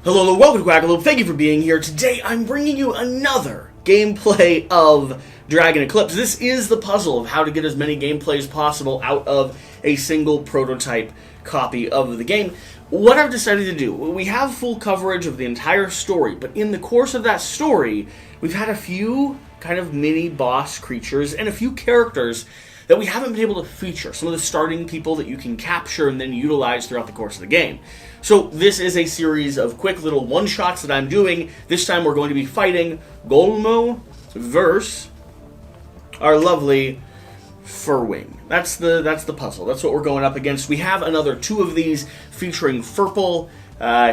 Hello, welcome to Quackalope. Thank you for being here. Today I'm bringing you another gameplay of Dragon Eclipse. This is the puzzle of how to get as many gameplays as possible out of a single prototype copy of the game. What I've decided to do, we have full coverage of the entire story, but in the course of that story, we've had a few kind of mini boss creatures and a few characters that we haven't been able to feature. Some of the starting people that you can capture and then utilize throughout the course of the game. So this is a series of quick little one-shots that I'm doing. This time we're going to be fighting Golmo versus our lovely Furwing. That's the puzzle. That's what we're going up against. We have another two of these featuring Furple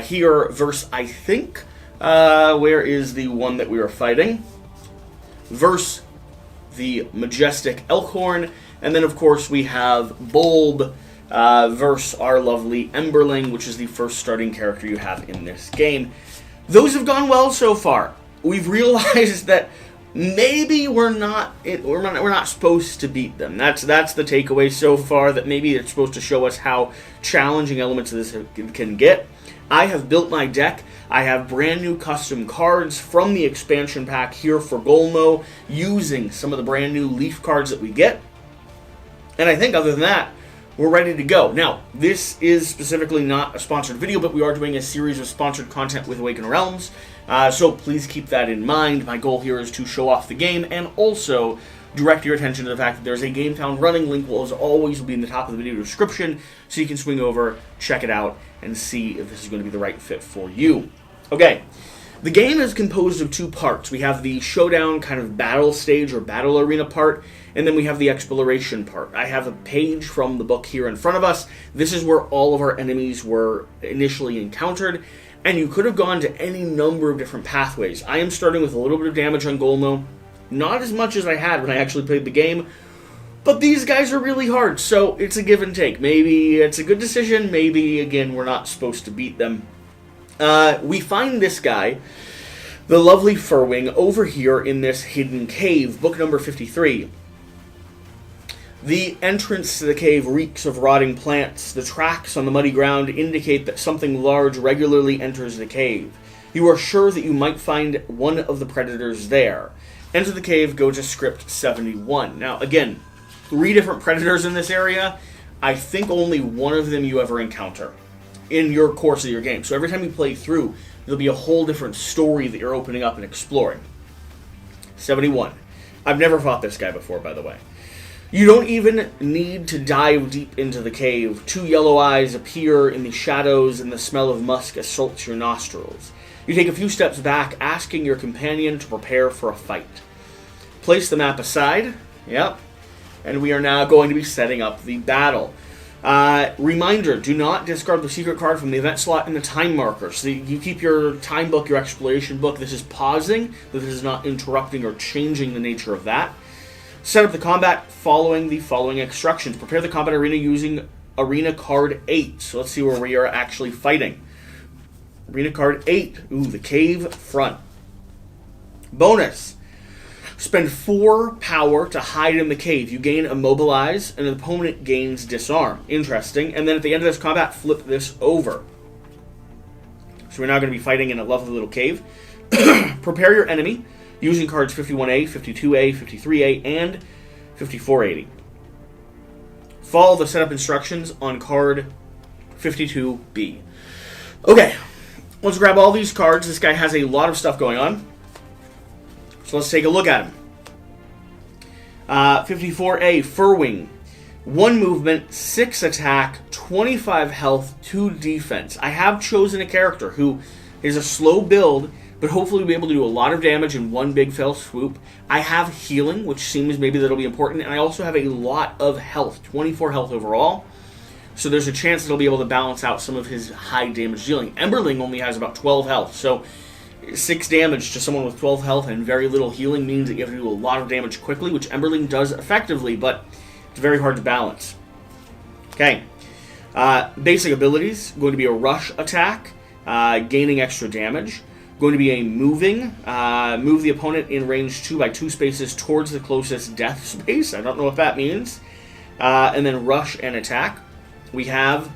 here versus, I think, where is the one that we are fighting? Versus the majestic Elkhorn. And then, of course, we have Bulb versus our lovely Emberling, which is the first starting character you have in this game. Those have gone well so far. We've realized that maybe we're not supposed to beat them. That's the takeaway so far, that maybe it's supposed to show us how challenging elements of this can get. I have built my deck. I have brand new custom cards from the expansion pack here for Golmo, using some of the brand new leaf cards that we get. And I think other than that, we're ready to go. Now, this is specifically not a sponsored video, but we are doing a series of sponsored content with Awaken Realms, so please keep that in mind. My goal here is to show off the game and also direct your attention to the fact that there's a game found running. Link will, as always, be in the top of the video description, so you can swing over, check it out, and see if this is going to be the right fit for you. Okay, the game is composed of two parts. We have the showdown kind of battle stage or battle arena part, and then we have the exploration part. I have a page from the book here in front of us. This is where all of our enemies were initially encountered, and you could have gone to any number of different pathways. I am starting with a little bit of damage on Golmo, not as much as I had when I actually played the game, but these guys are really hard, so it's a give and take. Maybe it's a good decision, maybe, again, we're not supposed to beat them. We find this guy, the lovely Furwing, over here in this hidden cave, book number 53. The entrance to the cave reeks of rotting plants. The tracks on the muddy ground indicate that something large regularly enters the cave. You are sure that you might find one of the predators there. Enter the cave, go to script 71. Now, again, 3 different predators in this area. I think only one of them you ever encounter in your course of your game. So every time you play through, there'll be a whole different story that you're opening up and exploring. 71. I've never fought this guy before, by the way. You don't even need to dive deep into the cave. 2 yellow eyes appear in the shadows, and the smell of musk assaults your nostrils. You take a few steps back, asking your companion to prepare for a fight. Place the map aside. Yep. And we are now going to be setting up the battle. Reminder, do not discard the secret card from the event slot and the time marker. So you keep your time book, your exploration book. This is pausing, but this is not interrupting or changing the nature of that. Set up the combat following the following instructions. Prepare the combat arena using arena card 8. So let's see where we are actually fighting. Arena card 8. Ooh, the cave front. Bonus. Spend 4 power to hide in the cave. You gain Immobilize, and an opponent gains Disarm. Interesting. And then at the end of this combat, flip this over. So we're now going to be fighting in a lovely little cave. Prepare your enemy using cards 51A, 52A, 53A, and 5480. Follow the setup instructions on card 52B. Okay, let's grab all these cards. This guy has a lot of stuff going on. So let's take a look at him. 54A, Furwing. 1 movement, 6 attack, 25 health, 2 defense. I have chosen a character who is a slow build, but hopefully we'll be able to do a lot of damage in one big fell swoop. I have healing, which seems maybe that'll be important, and I also have a lot of health, 24 health overall. So there's a chance that he'll be able to balance out some of his high damage dealing. Emberling only has about 12 health, so 6 damage to someone with 12 health and very little healing means that you have to do a lot of damage quickly, which Emberling does effectively, but it's very hard to balance. Okay. Basic abilities, going to be a rush attack, gaining extra damage. Going to be a moving, move the opponent in range 2 by 2 spaces towards the closest death space. I don't know what that means. And then rush and attack. We have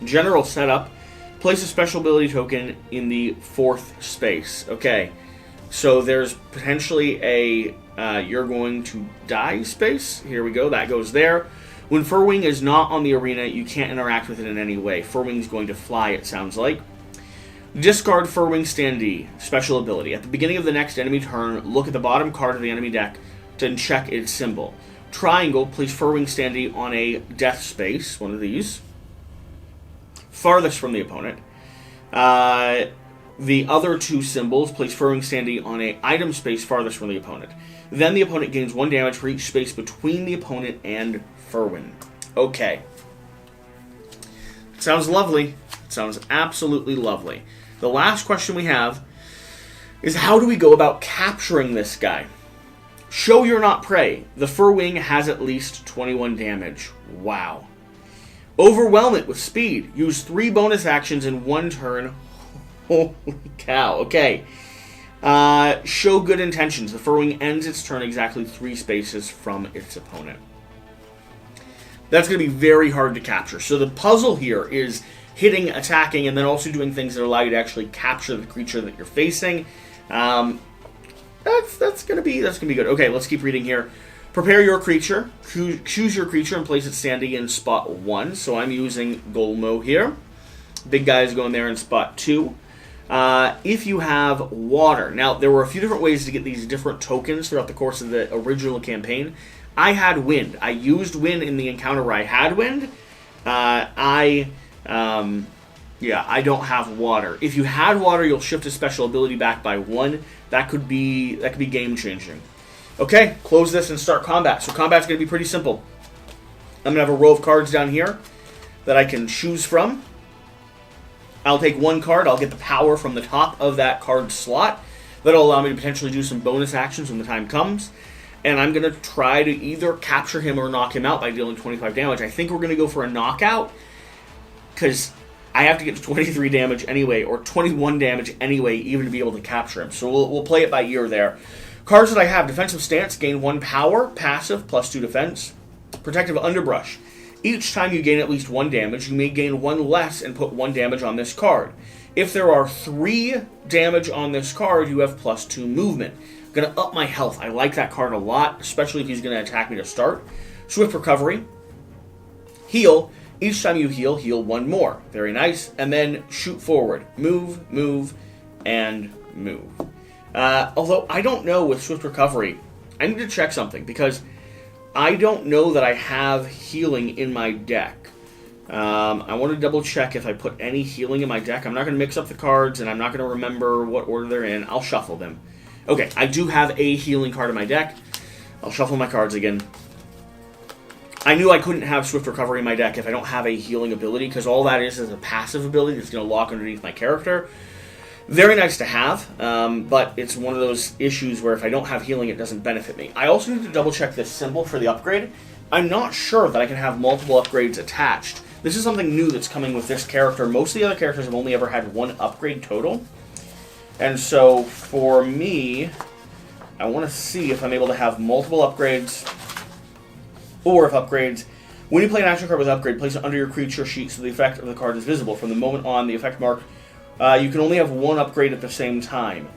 general setup. Place a special ability token in the 4th space. Okay, so there's potentially a you're going to die space. Here we go, that goes there. When Furwing is not on the arena, you can't interact with it in any way. Furwing is going to fly, it sounds like. Discard Furwing Standee, special ability. At the beginning of the next enemy turn, look at the bottom card of the enemy deck to check its symbol. Triangle, place Furwing Standee on a death space, one of these, farthest from the opponent. The other 2 symbols, place Furwing Standee on a item space farthest from the opponent. Then the opponent gains 1 damage for each space between the opponent and Furwing. Okay. Sounds lovely. Sounds absolutely lovely. The last question we have is, how do we go about capturing this guy? Show you're not prey. The Furwing has at least 21 damage. Wow. Overwhelm it with speed. Use 3 bonus actions in 1 turn. Holy cow. Okay. Show good intentions. The Furwing ends its turn exactly 3 spaces from its opponent. That's going to be very hard to capture. So the puzzle here is hitting, attacking, and then also doing things that allow you to actually capture the creature that you're facing. That's gonna be good. Okay, let's keep reading here. Prepare your creature. Choose your creature and place it standing in spot 1. So I'm using Golmo here. Big guy is going there in spot 2. If you have water. Now, there were a few different ways to get these different tokens throughout the course of the original campaign. I had wind. I used wind in the encounter where I had wind. I don't have water. If you had water, you'll shift a special ability back by 1. That could be game changing. Okay, close this and start combat. So combat's going to be pretty simple. I'm going to have a row of cards down here that I can choose from. I'll take 1 card. I'll get the power from the top of that card slot. That'll allow me to potentially do some bonus actions when the time comes. And I'm going to try to either capture him or knock him out by dealing 25 damage. I think we're going to go for a knockout, because I have to get to 23 damage anyway, or 21 damage anyway, even to be able to capture him. So we'll play it by ear there. Cards that I have: Defensive Stance, gain 1 power, passive, +2 defense. Protective Underbrush. Each time you gain at least 1 damage, you may gain 1 less and put 1 damage on this card. If there are 3 damage on this card, you have +2 movement. I'm going to up my health. I like that card a lot, especially if he's going to attack me to start. Swift Recovery. Heal. Each time you heal, heal 1 more. Very nice. And then shoot forward. Move, move, and move. Although, I don't know with Swift Recovery. I need to check something, because I don't know that I have healing in my deck. I want to double check if I put any healing in my deck. I'm not going to mix up the cards, and I'm not going to remember what order they're in. I'll shuffle them. Okay, I do have a healing card in my deck. I'll shuffle my cards again. I knew I couldn't have Swift Recovery in my deck if I don't have a healing ability, because all that is a passive ability that's going to lock underneath my character. Very nice to have, but it's one of those issues where if I don't have healing, it doesn't benefit me. I also need to double check this symbol for the upgrade. I'm not sure that I can have multiple upgrades attached. This is something new that's coming with this character. Most of the other characters have only ever had 1 upgrade total. And so, for me, I want to see if I'm able to have multiple upgrades, or if upgrades... When you play an action card with upgrade, place it under your creature sheet so the effect of the card is visible. From the moment on the effect mark, you can only have 1 upgrade at the same time.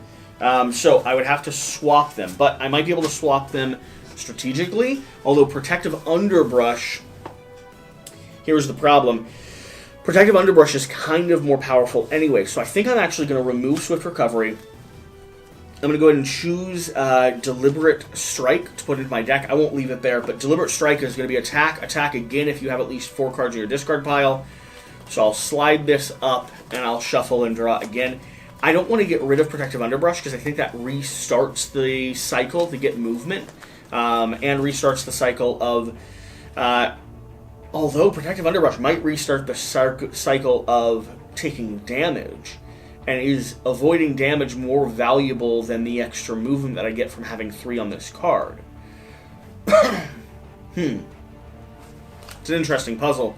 So I would have to swap them, but I might be able to swap them strategically, although Protective Underbrush... Here's the problem. Protective Underbrush is kind of more powerful anyway, so I think I'm actually going to remove Swift Recovery. I'm going to go ahead and choose Deliberate Strike to put into my deck. I won't leave it there, but Deliberate Strike is going to be attack again if you have at least 4 cards in your discard pile. So I'll slide this up, and I'll shuffle and draw again. I don't want to get rid of Protective Underbrush, because I think that restarts the cycle to get movement, and restarts the cycle of... although Protective Underbrush might restart the cycle of taking damage, and is avoiding damage more valuable than the extra movement that I get from having 3 on this card. It's an interesting puzzle.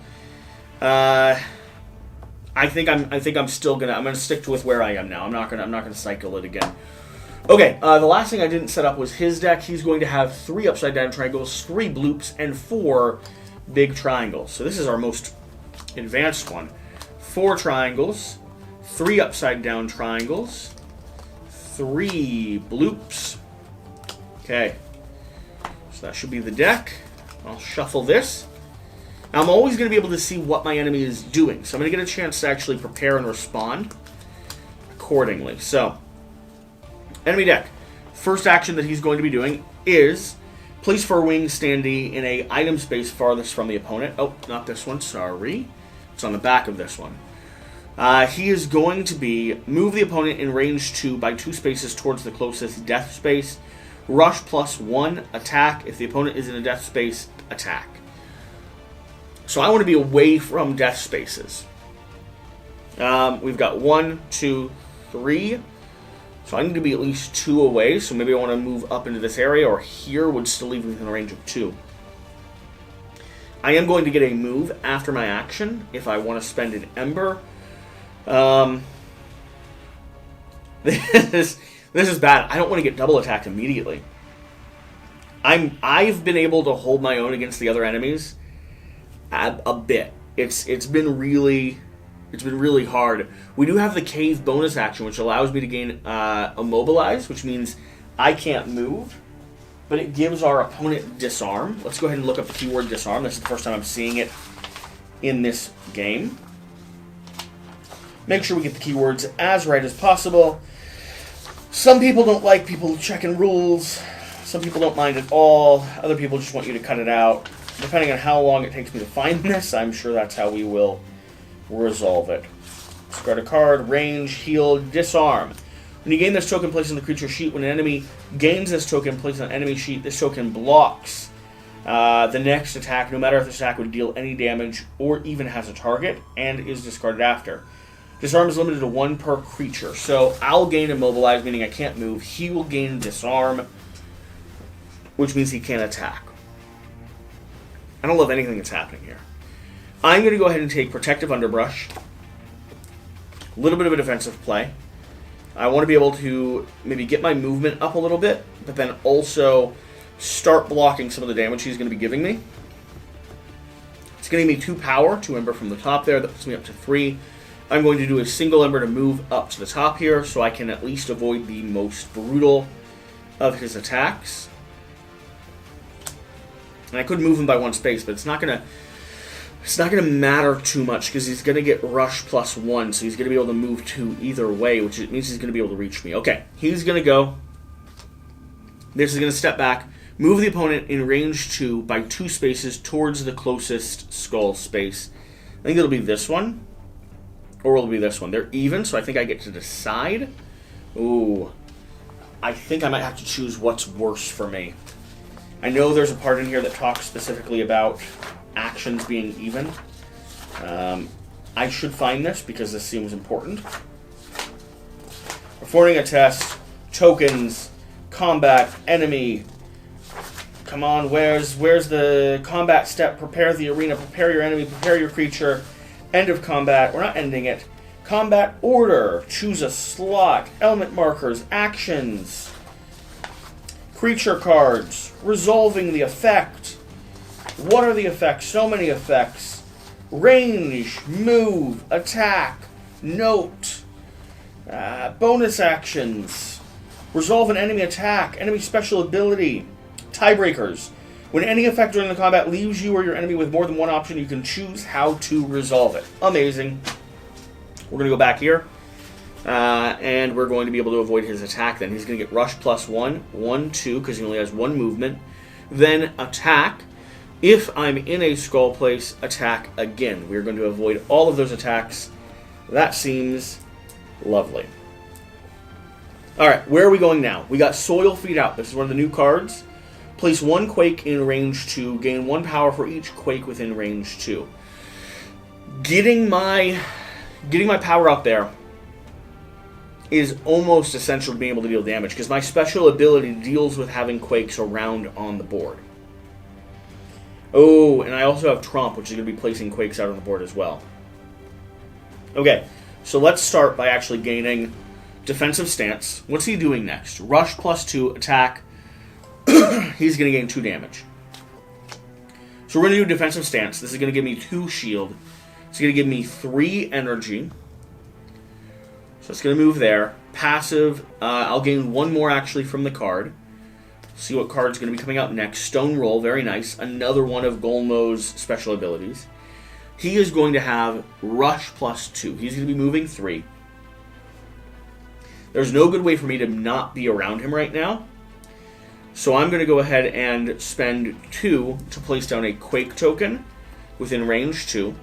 I think I'm still gonna stick with where I am now. I'm not gonna cycle it again. Okay, the last thing I didn't set up was his deck. He's going to have 3 upside down triangles, 3 bloops, and 4 big triangles. So this is our most advanced one. 4 triangles, 3 upside down triangles, 3 bloops. Okay, so that should be the deck. I'll shuffle this. Now, I'm always going to be able to see what my enemy is doing, so I'm going to get a chance to actually prepare and respond accordingly. So, enemy deck. First action that he's going to be doing is place 4 wing standee in a item space farthest from the opponent. Oh, not this one, sorry. It's on the back of this one. He is going to be move the opponent in range 2 by 2 spaces towards the closest death space. Rush +1, attack. If the opponent is in a death space, attack. So I want to be away from death spaces. We've got 1, 2, 3. So I need to be at least 2 away. So maybe I want to move up into this area, or here would still leave me within the range of 2. I am going to get a move after my action if I want to spend an Ember. This is bad. I don't want to get double attacked immediately. I've been able to hold my own against the other enemies a bit. It's been really hard. We do have the cave bonus action, which allows me to gain immobilize, which means I can't move, but it gives our opponent disarm. Let's go ahead and look up the keyword disarm. This is the first time I'm seeing it in this game. Make sure we get the keywords as right as possible. Some people don't like people checking rules. Some people don't mind at all. Other people just want you to cut it out. Depending on how long it takes me to find this, I'm sure that's how we will resolve it. Discard a card, range, heal, disarm. When you gain this token, place on the creature sheet. When an enemy gains this token, place on an enemy sheet. This token blocks the next attack, no matter if this attack would deal any damage or even has a target, and is discarded after. Disarm is limited to 1 per creature. So I'll gain immobilize, meaning I can't move. He will gain disarm, which means he can't attack. I don't love anything that's happening here. I'm going to go ahead and take Protective Underbrush. A little bit of a defensive play. I want to be able to maybe get my movement up a little bit, but then also start blocking some of the damage he's going to be giving me. It's going to give me 2 power, 2 Ember from the top there. That puts me up to 3. I'm going to do a single Ember to move up to the top here, so I can at least avoid the most brutal of his attacks. And I could move him by 1 space, but it's not gonna matter too much because he's gonna get rush +1, so he's gonna be able to move 2 either way, which means he's gonna be able to reach me. Okay, he's gonna go. This is gonna step back, move the opponent in range 2 by 2 spaces towards the closest skull space. I think it'll be this one, or will it be this one? They're even, so I think I get to decide. Ooh, I think I might have to choose what's worse for me. I know there's a part in here that talks specifically about actions being even. I should find this because this seems important. Performing a test, tokens, combat, enemy. Come on, where's the combat step? Prepare the arena, prepare your enemy, prepare your creature. End of combat. We're not ending it. Combat order. Choose a slot. Element markers. Actions. Creature cards. Resolving the effect. What are the effects? So many effects. Range. Move. Attack. Note. Bonus actions. Resolve an enemy attack. Enemy special ability. Tiebreakers. When any effect during the combat leaves you or your enemy with more than 1 option, you can choose how to resolve it. Amazing. We're going to go back here. And we're going to be able to avoid his attack then. He's going to get rush +1, 1, 2, because he only has 1 movement. Then attack. If I'm in a skull place, attack again. We're going to avoid all of those attacks. That seems lovely. Alright, where are we going now? We got Soil Feed Out. This is one of the new cards. Place 1 Quake in range 2. Gain 1 power for each Quake within range 2. Getting my power up there is almost essential to being able to deal damage, because my special ability deals with having Quakes around on the board. Oh, and I also have Trump, which is going to be placing Quakes out on the board as well. Okay, so let's start by actually gaining Defensive Stance. What's he doing next? Rush +2, attack. He's going to gain 2 damage. So we're going to do Defensive Stance. This is going to give me 2 shield. It's going to give me 3 energy. So it's going to move there. Passive, I'll gain 1 more actually from the card. See what card's going to be coming out next. Stone Roll, very nice. Another one of Golmo's special abilities. He is going to have Rush +2. He's going to be moving 3. There's no good way for me to not be around him right now. So I'm going to go ahead and spend 2 to place down a Quake token within range 2.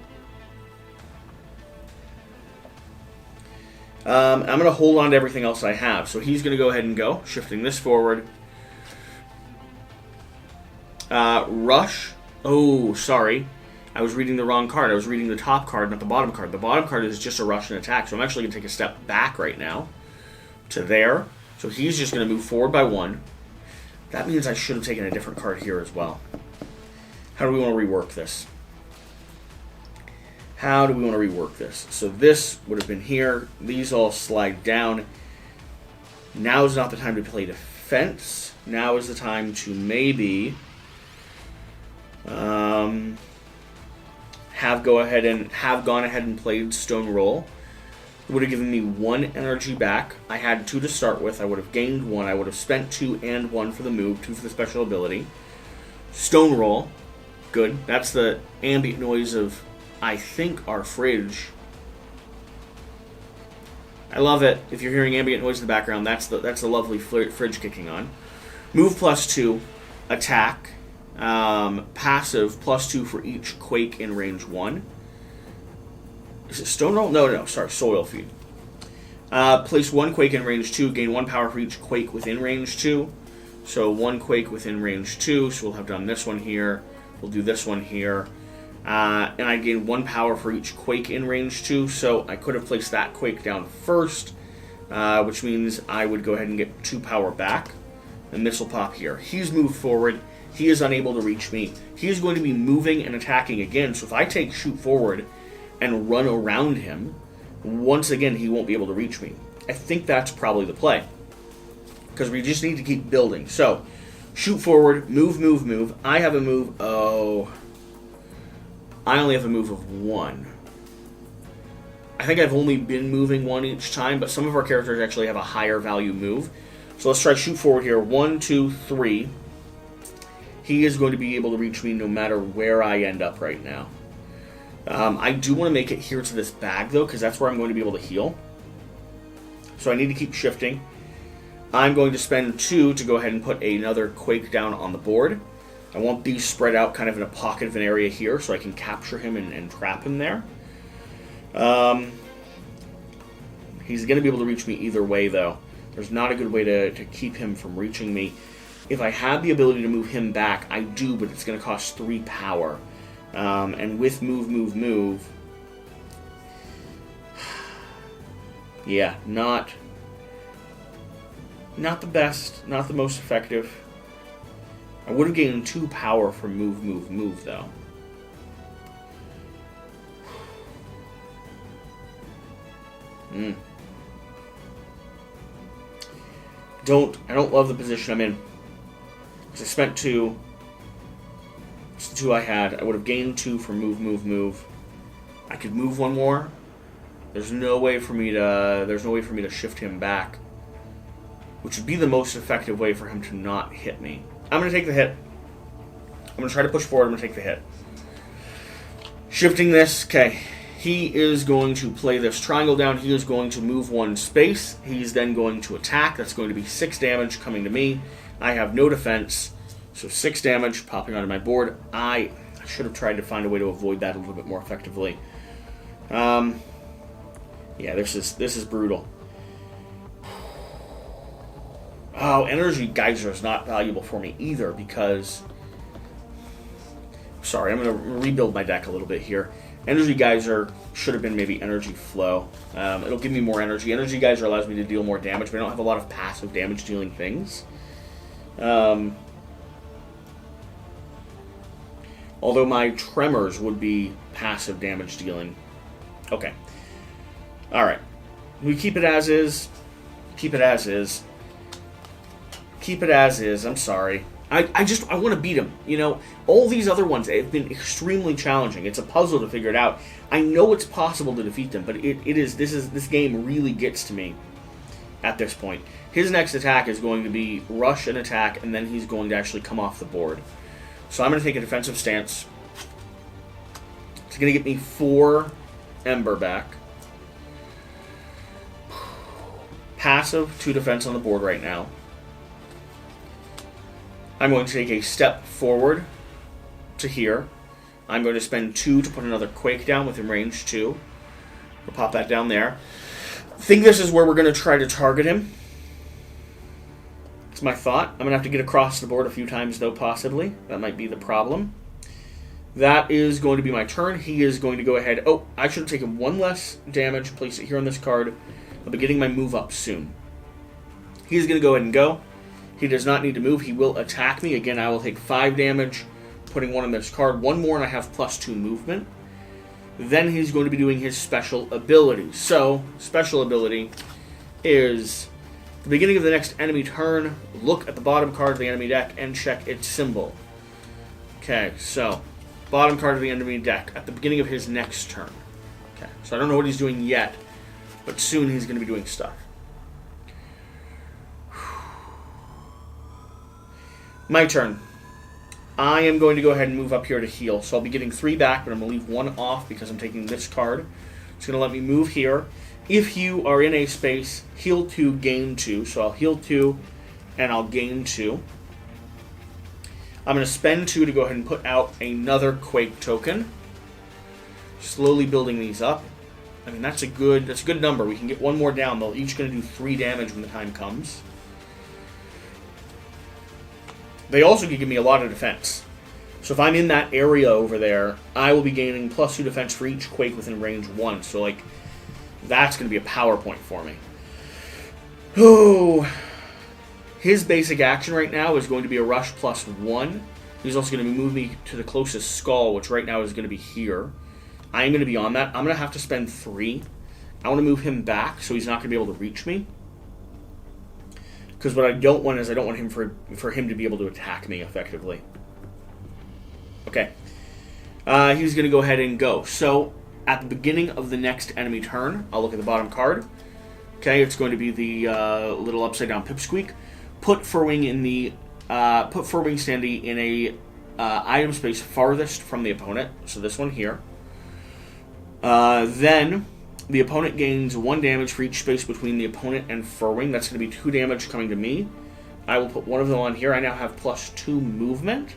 I'm going to hold on to everything else I have. So he's going to go ahead and go, shifting this forward. Rush. Oh, sorry. I was reading the wrong card. I was reading the top card, not the bottom card. The bottom card is just a rush and attack. So I'm actually going to take a step back right now to there. So he's just going to move forward by 1. That means I should have taken a different card here as well. How do we want to rework this? How do we want to rework this? So this would have been here. These all slide down. Now is not the time to play defense. Now is the time to maybe have gone ahead and played Stone Roll. It would have given me 1 energy back. I had 2 to start with. I would have gained 1. I would have spent 2 and 1 for the move, 2 for the special ability. Stone Roll, good. That's the ambient noise of, I think, our fridge. I love it. If you're hearing ambient noise in the background, that's the lovely fridge kicking on. Move +2, attack, passive +2 for each Quake in range 1. Is it Stone Roll? No, sorry, Soil Feed. Place 1 Quake in range 2, gain 1 power for each Quake within range 2. So 1 Quake within range 2, so we'll have done this one here. We'll do this one here. And I gain 1 power for each Quake in range 2, so I could have placed that Quake down first, which means I would go ahead and get 2 power back. And this will pop here. He's moved forward. He is unable to reach me. He is going to be moving and attacking again, so if I take shoot forward and run around him, once again, he won't be able to reach me. I think that's probably the play, because we just need to keep building. So, shoot forward, move. I have a move, I only have a move of 1. I think I've only been moving 1 each time, but some of our characters actually have a higher value move. So let's try shoot forward here. 1, 2, 3. He is going to be able to reach me no matter where I end up right now. I do want to make it here to this bag, though, because that's where I'm going to be able to heal. So I need to keep shifting. I'm going to spend 2 to go ahead and put another Quake down on the board. I want these spread out kind of in a pocket of an area here so I can capture him and trap him there. He's going to be able to reach me either way, though. There's not a good way to keep him from reaching me. If I had the ability to move him back, I do, but it's going to cost 3 power. And with move, yeah, not the best, not the most effective. I would have gained 2 power from move, though. I don't love the position I'm in. Because I spent 2. It's the 2 I had. I would have gained 2 from move. I could move 1 more. There's no way for me to shift him back, which would be the most effective way for him to not hit me. I'm going to take the hit. I'm going to try to push forward. I'm going to take the hit. Shifting this. Okay. He is going to play this triangle down. He is going to move 1 space. He's then going to attack. That's going to be 6 damage coming to me. I have no defense, so 6 damage popping onto my board. I should have tried to find a way to avoid that a little bit more effectively. Yeah, this is brutal. Oh, Energy Geyser is not valuable for me either because... Sorry, I'm going to rebuild my deck a little bit here. Energy Geyser should have been maybe Energy Flow. It'll give me more energy. Energy Geyser allows me to deal more damage, but I don't have a lot of passive damage dealing things. Although my Tremors would be passive damage dealing. Okay. Alright. We keep it as is. Keep it as is. I'm sorry. I want to beat him. You know, all these other ones have been extremely challenging. It's a puzzle to figure it out. I know it's possible to defeat them, but this game really gets to me at this point. His next attack is going to be rush and attack, and then he's going to actually come off the board. So I'm going to take a defensive stance. It's going to get me 4 Ember back. Passive, 2 defense on the board right now. I'm going to take a step forward to here. I'm going to spend 2 to put another Quake down within range 2. We'll pop that down there. I think this is where we're going to try to target him. It's my thought. I'm going to have to get across the board a few times, though, possibly. That might be the problem. That is going to be my turn. He is going to go ahead. Oh, I should have taken 1 less damage. Place it here on this card. I'll be getting my move up soon. He's going to go ahead and go. He does not need to move. He will attack me. Again, I will take 5 damage, putting 1 on this card. 1 more, and I have +2 movement. Then he's going to be doing his special ability. So, special ability is the beginning of the next enemy turn. Look at the bottom card of the enemy deck and check its symbol. Okay, so bottom card of the enemy deck at the beginning of his next turn. Okay, so I don't know what he's doing yet, but soon he's going to be doing stuff. My turn. I am going to go ahead and move up here to heal. So I'll be getting 3 back, but I'm going to leave 1 off because I'm taking this card. It's going to let me move here. If you are in a space, heal 2, gain 2. So I'll heal 2, and I'll gain 2. I'm going to spend 2 to go ahead and put out another Quake token. Slowly building these up. I mean, that's a good number. We can get 1 more down. They're each going to do 3 damage when the time comes. They also can give me a lot of defense. So if I'm in that area over there, I will be gaining +2 defense for each Quake within range 1. So, like, that's going to be a power point for me. Oh, his basic action right now is going to be a rush +1. He's also going to move me to the closest skull, which right now is going to be here. I am going to be on that. I'm going to have to spend 3. I want to move him back so he's not going to be able to reach me. Because what I don't want is I don't want him for him to be able to attack me effectively. Okay. He's going to go ahead and go. So, at the beginning of the next enemy turn, I'll look at the bottom card. Okay, it's going to be the little upside down pipsqueak. Put Furwing Standy in a item space farthest from the opponent. So this one here. Then the opponent gains 1 damage for each space between the opponent and Furwing. That's going to be 2 damage coming to me. I will put 1 of them on here. I now have +2 movement.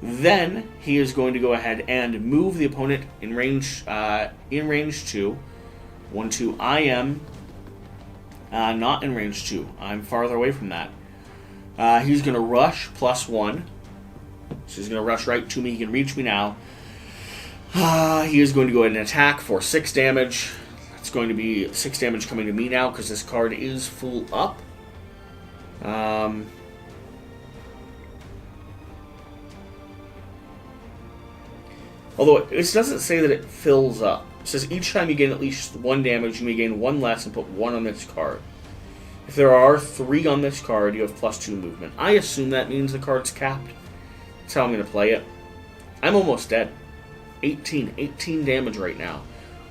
Then he is going to go ahead and move the opponent in range 2. 1, 2. I am not in range 2. I'm farther away from that. He's going to rush +1. So he's going to rush right to me. He can reach me now. He is going to go ahead and attack for 6 damage. It's going to be 6 damage coming to me now because this card is full up. Although this doesn't say that it fills up. It says each time you gain at least 1 damage, you may gain 1 less and put 1 on this card. If there are 3 on this card, you have +2 movement. I assume that means the card's capped. That's how I'm going to play it. I'm almost dead. 18 damage right now.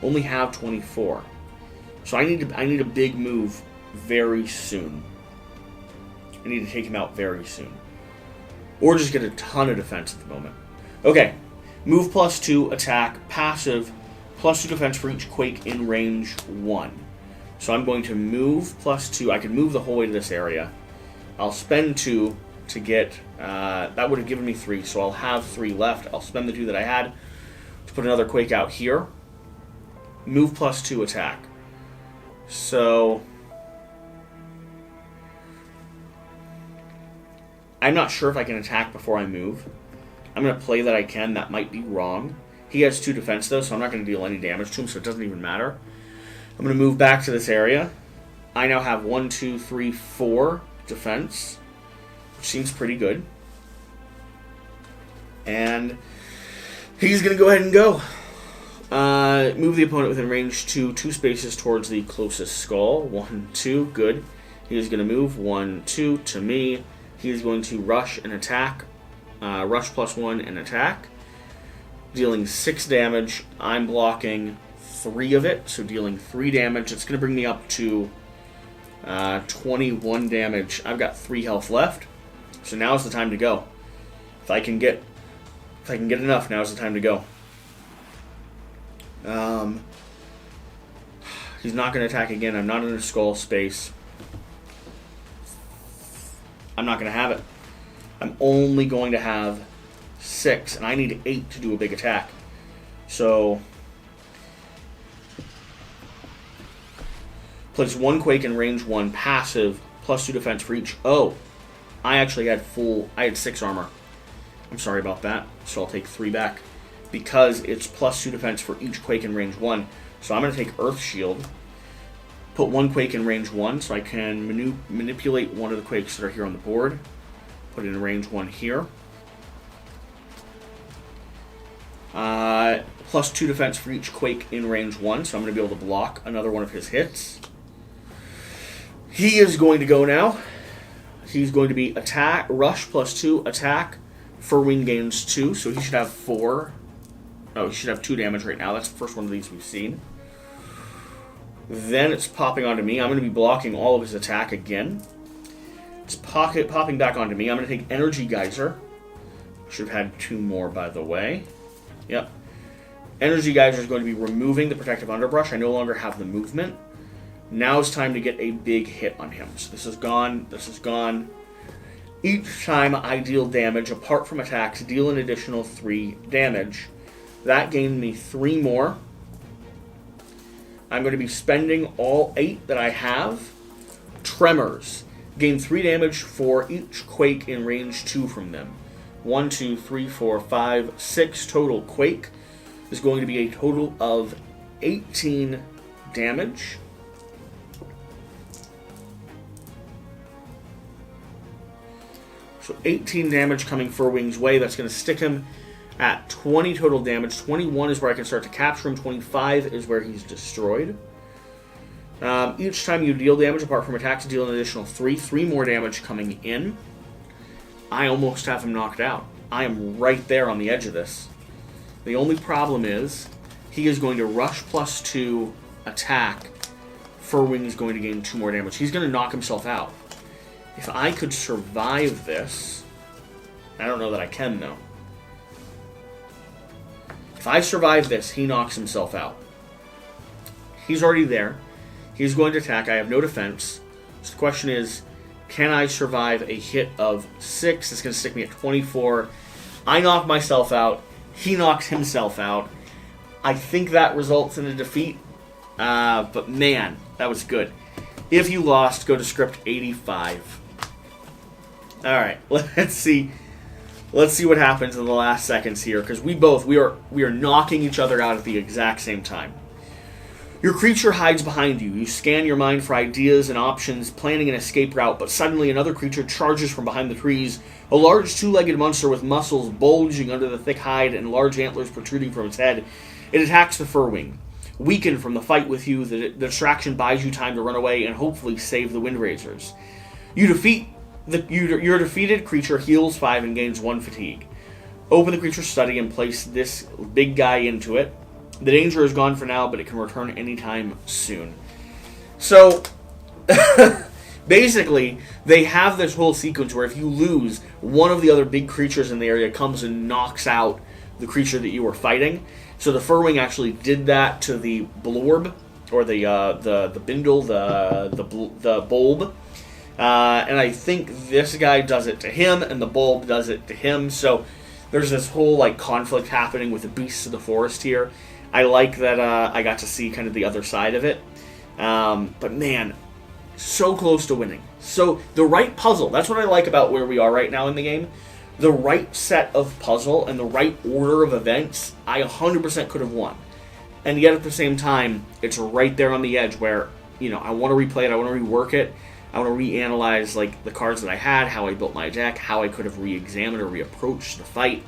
Only have 24. So I need a big move very soon. I need to take him out very soon. Or just get a ton of defense at the moment. Okay. Move +2, attack, passive, +2 defense for each Quake in range 1. So I'm going to move +2. I can move the whole way to this area. I'll spend 2 to get... that would have given me 3, so I'll have 3 left. I'll spend the 2 that I had to put another Quake out here. Move +2, attack. So... I'm not sure if I can attack before I move. I'm going to play that I can. That might be wrong. He has 2 defense, though, so I'm not going to deal any damage to him, so it doesn't even matter. I'm going to move back to this area. I now have 1, 2, 3, 4 defense, which seems pretty good. And he's going to go ahead and go. Move the opponent within range 2 spaces towards the closest skull. 1, 2, good. He is going to move 1, 2 to me. He's going to rush and attack. Rush +1 and attack. Dealing 6 damage. I'm blocking 3 of it, so dealing 3 damage. It's going to bring me up to 21 damage. I've got 3 health left, so now's the time to go. If I can get enough, now's the time to go. He's not going to attack again. I'm not in a skull space. I'm not going to have it. I'm only going to have 6, and I need 8 to do a big attack. So, place 1 Quake in range 1, passive, +2 defense for each. Oh, I actually had I had 6 armor. I'm sorry about that, so I'll take 3 back. Because it's +2 defense for each Quake in range 1. So I'm going to take Earth Shield, put 1 Quake in range 1, so I can manipulate one of the Quakes that are here on the board. Put it in range 1 here. +2 defense for each Quake in range 1, so I'm going to be able to block another one of his hits. He is going to go now. He's going to be attack, rush +2, attack. Furwing gains 2, so he should have 4. Oh, he should have 2 damage right now. That's the first one of these we've seen. Then it's popping onto me. I'm going to be blocking all of his attack again. It's popping back onto me. I'm going to take Energy Geyser. Should have had 2 more, by the way. Yep. Energy Geyser is going to be removing the Protective Underbrush. I no longer have the movement. Now it's time to get a big hit on him. So this is gone. This is gone. Each time I deal damage, apart from attacks, deal an additional 3 damage. That gained me 3 more. I'm going to be spending all 8 that I have. Tremors. Gain 3 damage for each Quake in range 2 from them. 1, 2, 3, 4, 5, 6 total Quake. Is going to be a total of 18 damage. So 18 damage coming Furwing's way. That's going to stick him at 20 total damage. 21 is where I can start to capture him. 25 is where he's destroyed. Each time you deal damage, apart from attacks, deal an additional 3. 3 more damage coming in. I almost have him knocked out. I am right there on the edge of this. The only problem is, he is going to rush +2, attack. Furwing is going to gain 2 more damage. He's going to knock himself out. If I could survive this, I don't know that I can, though. If I survive this, he knocks himself out. He's already there. He's going to attack. I have no defense. So the question is, can I survive a hit of 6? It's going to stick me at 24. I knock myself out. He knocks himself out. I think that results in a defeat. But man, that was good. If you lost, go to script 85. Alright, let's see. Let's see what happens in the last seconds here, because we are knocking each other out at the exact same time. Your creature hides behind you. You scan your mind for ideas and options, planning an escape route, but suddenly another creature charges from behind the trees. A large two-legged monster with muscles bulging under the thick hide and large antlers protruding from its head. It attacks the Furwing. Weakened from the fight with you, the distraction buys you time to run away and hopefully save the Windraisers. Your defeated creature heals 5 and gains 1 fatigue. Open the creature's study and place this big guy into it. The danger is gone for now, but it can return anytime soon. So, basically, they have this whole sequence where if you lose, one of the other big creatures in the area comes and knocks out the creature that you were fighting. So the Furwing actually did that to the Blorb, or the Bindle, the Bulb. And I think this guy does it to him, and the Bulb does it to him. So there's this whole conflict happening with the beasts of the forest here. I like that I got to see kind of the other side of it. But man, so close to winning. So the right puzzle, that's what I like about where we are right now in the game. The right set of puzzle and the right order of events, I 100% could have won. And yet at the same time, it's right there on the edge where, I want to replay it, I want to rework it, I want to reanalyze the cards that I had, how I built my deck, how I could have re-examined or reapproached the fight.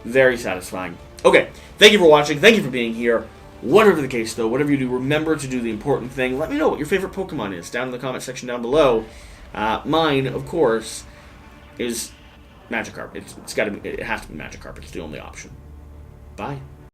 Very satisfying. Okay, thank you for watching, thank you for being here. Whatever the case though, whatever you do, remember to do the important thing. Let me know what your favorite Pokemon is down in the comment section down below. Mine, of course, is Magikarp. It has to be Magikarp. It's the only option. Bye.